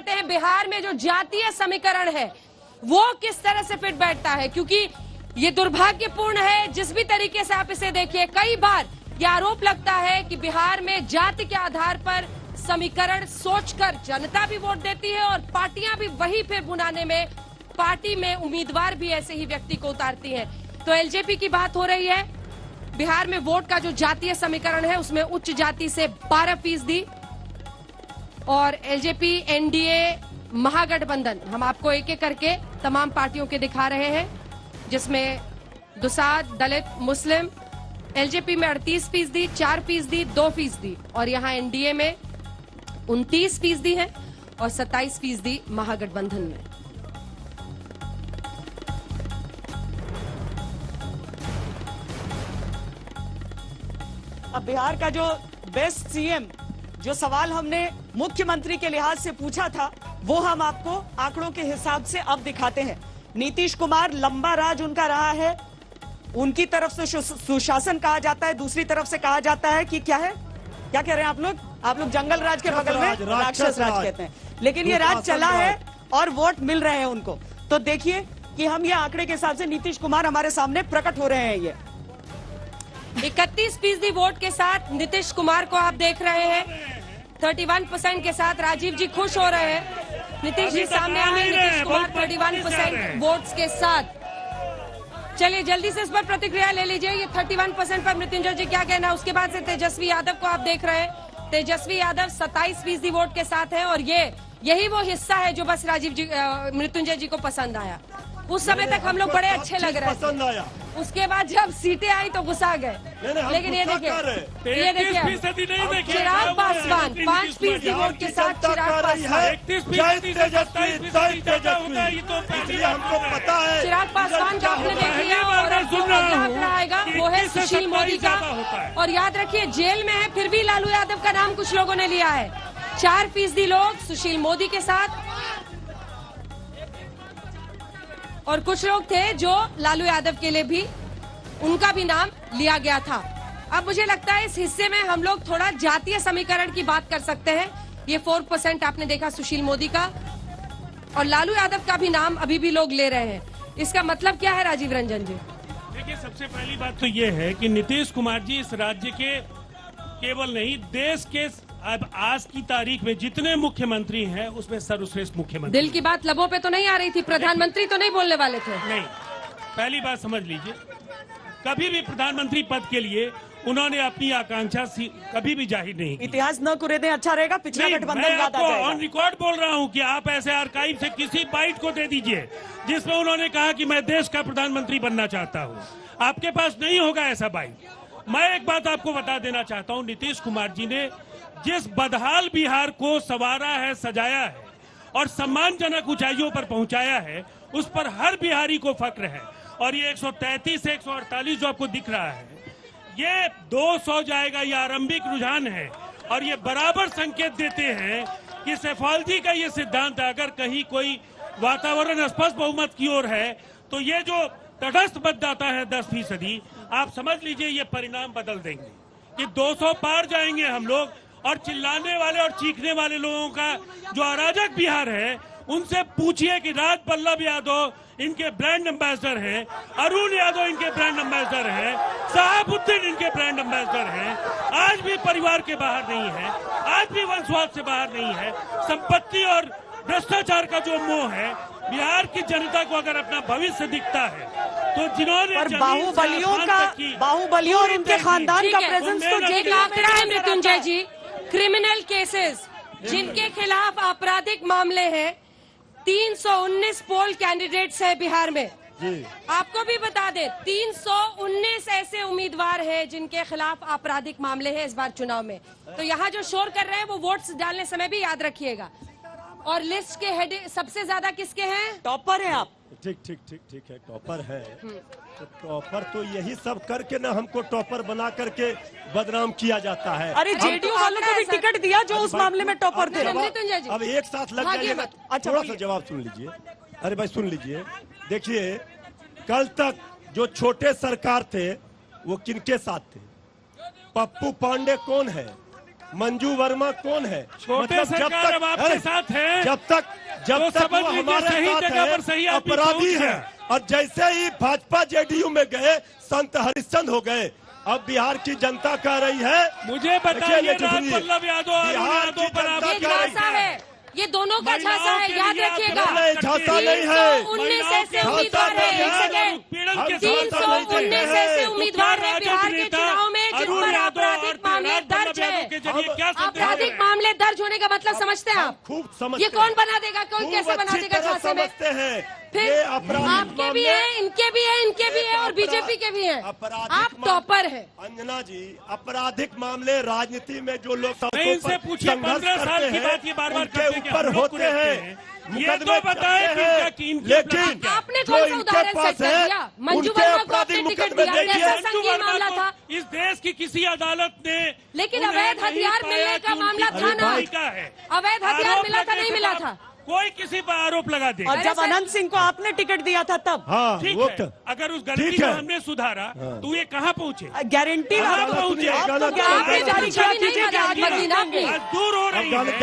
चाहते हैं बिहार में जो जातीय समीकरण है वो किस तरह से फिट बैठता है, क्योंकि ये दुर्भाग्यपूर्ण है। जिस भी तरीके से आप इसे देखिए, कई बार ये आरोप लगता है कि बिहार में जाति के आधार पर समीकरण सोचकर जनता भी वोट देती है और पार्टियां भी वही फिर बुनाने में, पार्टी में उम्मीदवार भी ऐसे ही व्यक्ति को उतारती हैं। तो एलजेपी की बात हो रही है। बिहार में वोट का जो जातीय समीकरण है उसमें उच्च जाति से 12% और एलजेपी, एनडीए, महागठबंधन, हम आपको एक एक करके तमाम पार्टियों के दिखा रहे हैं, जिसमें दुसाद, दलित, मुस्लिम, एलजेपी में 38%, 4%, 2% और यहां एनडीए में 29% है और 27% महागठबंधन में। अब बिहार का जो बेस्ट सीएम, जो सवाल हमने मुख्यमंत्री के लिहाज से पूछा था, वो हम आपको आंकड़ों के हिसाब से अब दिखाते हैं। नीतीश कुमार, लंबा राज उनका रहा है, उनकी तरफ से सुशासन कहा जाता है, दूसरी तरफ से कहा जाता है कि क्या है, क्या कह रहे हैं आप लोग जंगल राज के बगल में राक्षस राज कहते हैं, लेकिन ये राज चला है और वोट मिल रहे हैं उनको। तो देखिए कि हम ये आंकड़े के हिसाब से नीतीश कुमार हमारे सामने प्रकट हो रहे हैं। ये 31% वोट के साथ नीतीश कुमार को आप देख रहे हैं। 31% के साथ राजीव जी खुश हो रहे हैं। नीतीश जी सामने आए, नीतीश कुमार 31% वोट्स के साथ। चलिए जल्दी से इस पर प्रतिक्रिया ले लीजिए। ये 31% पर मृत्युंजय जी क्या कहना है। उसके बाद से तेजस्वी यादव को आप देख रहे हैं। तेजस्वी यादव 27% वोट के साथ है और यही वो हिस्सा है जो बस राजीव जी, मृत्युंजय जी को पसंद आया। उस समय तक हम लोग बड़े अच्छे लग रहे थे, उसके बाद जब सीटें आई तो गुस्सा गए। लेकिन ये देखिए चिराग पासवान 5% वोट के साथ, चिराग पासवान का आपने देख लिया और अगला आएगा वो है सुशील मोदी का। और याद रखिए जेल में है फिर भी लालू यादव का नाम कुछ लोगों ने लिया है। 4% लोग सुशील मोदी के साथ और कुछ लोग थे जो लालू यादव के लिए भी उनका भी नाम लिया गया था। अब मुझे लगता है इस हिस्से में हम लोग थोड़ा जातीय समीकरण की बात कर सकते हैं। ये 4% आपने देखा सुशील मोदी का और लालू यादव का भी नाम अभी भी लोग ले रहे हैं। इसका मतलब क्या है राजीव रंजन जी? देखिए सबसे पहली बात तो ये है कि नीतीश कुमार जी इस राज्य के केवल नहीं देश के अब आज की तारीख में जितने मुख्यमंत्री हैं उसमें सर्वश्रेष्ठ मुख्यमंत्री। दिल की बात लबों पे तो नहीं आ रही थी, प्रधानमंत्री तो नहीं बोलने वाले थे। नहीं, पहली बात समझ लीजिए, कभी भी प्रधानमंत्री पद के लिए उन्होंने अपनी आकांक्षा कभी भी जाहिर नहीं की। इतिहास न कुरेदें अच्छा रहेगा, पिछला गठबंधन याद आ जाएगा। ऑन रिकॉर्ड बोल रहा हूं कि आप ऐसे आर्काइव से किसी बाइट को दे दीजिए जिसमें उन्होंने कहा कि मैं देश का प्रधानमंत्री बनना चाहता हूं। आपके पास नहीं होगा ऐसा बाइट। मैं एक बात आपको बता देना चाहता हूं, नीतीश कुमार जी ने जिस बदहाल बिहार को संवारा है, सजाया है और सम्मानजनक ऊंचाइयों पर पहुंचाया है, उस पर हर बिहारी को फक्र है। और ये 133 से 148 जो आपको दिख रहा है, ये 200 जाएगा, ये आरंभिक रुझान है और ये बराबर संकेत देते हैं कि सेफालजी का ये सिद्धांत है, अगर कहीं कोई वातावरण स्पष्ट बहुमत की ओर है तो ये जो तटस्थ मतदाता है 10%, आप समझ लीजिए ये परिणाम बदल देंगे कि 200 पार जाएंगे हम लोग। और चिल्लाने वाले और चीखने वाले लोगों का जो अराजक बिहार है, उनसे पूछिए कि राज बल्लभ यादव इनके ब्रांड एम्बेसडर हैं, अरुण यादव इनके ब्रांड एम्बेसडर हैं, शहाबुद्दीन इनके ब्रांड एम्बेसडर हैं। आज भी परिवार के बाहर नहीं है, आज भी वंशवाद से बाहर नहीं है। संपत्ति और भ्रष्टाचार का जो मोह है, बिहार की जनता को अगर अपना भविष्य दिखता है तो जिन्होंने बाहुबलियों और उनके खानदान का प्रेजेंस तो एक आंकड़ा है मृत्युंजय जी, क्रिमिनल केसेस जिनके खिलाफ आपराधिक मामले हैं, 319 पोल कैंडिडेट्स है बिहार में। आपको भी बता दें 319 ऐसे उम्मीदवार हैं जिनके खिलाफ आपराधिक मामले हैं इस बार चुनाव में। तो यहाँ जो शोर कर रहे हैं वो वोट्स डालने समय भी याद रखिएगा। और लिस्ट के हेड सबसे ज्यादा किसके हैं? टॉपर हैं आप। ठीक है, टॉपर है तो टॉपर तो यही सब करके ना हमको टॉपर बना करके बदनाम किया जाता है। अरे जेडीयू वालों को भी टिकट दिया जो उस मामले में टॉपर थे। अब एक साथ लग जाइए। थोड़ा सा जवाब सुन लीजिए। अरे भाई सुन लीजिए, देखिए कल तक जो छोटे सरकार थे वो किनके साथ थे? पप्पू पांडे कौन है? मंजू वर्मा कौन है? छोटे सरकार अब आपके साथ है, जब तक समझ वो लीजिए हमारे सही साथ जगह है, पर सही आदमी अपराधी पहुंच है। गया। और जैसे ही भाजपा जेडीयू में गए संत हरिश्चंद हो गए। अब बिहार की जनता कह रही है, मुझे बताइए देखिए, रामवल्लभ यादव और बिहार यादव की पर आप जनता ये कह रही झांसा है, ये दोनों का झांसा है, याद रखिएगा। नहीं, झांसा नहीं है। 319 ऐसे उम्मीदवार है, एक सेकेंड, 319 ऐसे उम्मीदवार है बिहार के चुनाव में जिन पर आपराधिक मामले दर्ज है। आपराधिक मामले दर्ज होने का मतलब समझते हैं आप? खूब समझते ये कौन बना देगा, कौन कैसे बना देगा झांसे में? समझते हैं। फिर ये अपराधिक आपके भी है, इनके भी है, इनके भी है और बीजेपी के भी है। आप टॉपर है। अंजना जी, आपराधिक मामले राजनीति में जो लोग नहीं, इनसे पूछिए, 15 साल की बात ये बार-बार उनके करते हैं कि ऊपर हम लोग होते को हैं, ये तो बताए कि इनका कीमती लेकिन उपलब्धि क्या? आपने जो कौन सा इनके उदाहरण पास सेट कर है, दिया? मंजू उनके वर्मा को आपराधिक आपने टिकट मुकदमे दिया, देखिए। कैसा मंजू संगीन वर्मा मामला को था? इस देश की किसी अदालत ने लेकिन उन्हें अवैध नहीं हथियार पाया मिलने कि का उनकी मामला था ना? भूमिका है। अवैध हथियार आरोप मिला था, लगने नहीं के मिला बाद था? कोई किसी पर आरोप लगा दे। और जब अनंत सिंह को आपने टिकट दिया था तब हाँ, ठीक वो है, अगर उस गलती ठीक को है। हमने सुधारा तो ये कहाँ पहुँचे? गारंटी कहाँ आप पहुँचे? आप तो गलत गारंटी है। जारी किया नहीं कीजिए कि बना आगे मदीना बढ़ेंगे। आपने। आज दूर हो रही है।